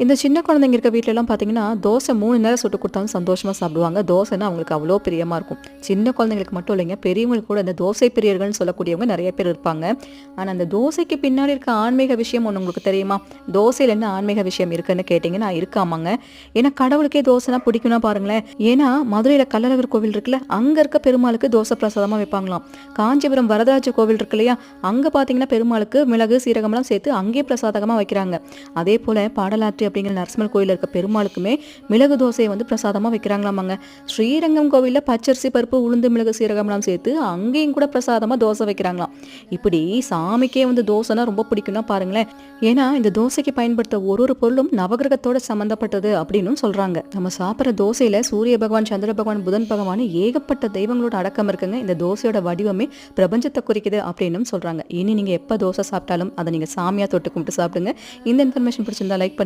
இந்த சின்ன குழந்தைங்க இருக்க வீட்லலாம் பார்த்தீங்கன்னா, தோசை 3 நேரம் சுட்டு குடுத்தாலும் சந்தோஷமா சாப்பிடுவாங்க. தோசைன்னா அவங்களுக்கு அவ்வளோ பிரியமா இருக்கும். சின்ன குழந்தைங்களுக்கு மட்டும் இல்லைங்க, பெரியவங்களுக்கு கூட இந்த தோசை பிரியர்கள்னு சொல்லக்கூடியவங்க நெறைய பேர் இருப்பாங்க. ஆனா, அந்த தோசைக்கு பின்னாடி இருக்க ஆன்மீக விஷயம் ஒண்ணு உங்களுக்கு தெரியுமா? தோசையில என்ன ஆன்மீக விஷயம் இருக்குன்னு கேட்டீங்கன்னா, இருக்காமாங்க. ஏன்னா கடவுளுக்கே தோசைனா பிடிக்கும்னா பாருங்களேன். ஏன்னா மதுரையில கள்ளழகர் கோவில் இருக்குல்ல, அங்க இருக்க பெருமாளுக்கு தோசை பிரசாதமா வைப்பாங்களாம். காஞ்சிபுரம் வரதராஜ கோவில் இருக்கு இல்லையா, அங்க பார்த்தீங்கன்னா பெருமாளுக்கு மிளகு, சீரகம்லாம் சேர்த்து அங்கேயே பிரசாதமா வைக்கிறாங்க. அதே போல பாடலாற்று அப்படிங்கிற நரசிம்மர் கோயிலில் இருக்க பெருமாளுக்குமே மிளகு தோசையை வந்து பிரசாதமாக வைக்கிறாங்களாமாங்க. ஸ்ரீரங்கம் கோவிலில் பச்சரிசி பருப்பு உளுந்து மிளகு சீரகம்லாம் சேர்த்து அங்கேயும் கூட பிரசாதமாக தோசை வைக்கிறாங்களாம். இப்படி சாமிக்கே வந்து தோசைனா ரொம்ப பிடிக்கும்னா பாருங்களேன். ஏன்னா இந்த தோசைக்கு பயன்படுத்த ஒரு பொருளும் நவகிரகத்தோட சம்பந்தப்பட்டது அப்படின்னு சொல்றாங்க. நம்ம சாப்பிட்ற தோசையில சூரிய பகவான், சந்திர பகவான், புதன் பகவான் ஏகப்பட்ட தெய்வங்களோட அடக்கம் இருக்குங்க. இந்த தோசையோட வடிவமே பிரபஞ்சத்தை குறிக்குது அப்படின்னு சொல்றாங்க. இனி நீங்க எப்ப தோசை சாப்பிட்டாலும் அதை நீங்க சாமியா தொட்டு கும்பிட்டு சாப்பிடுங்க. இந்த இன்ஃபர்மேஷன் பிடிச்சிருந்தா லைக்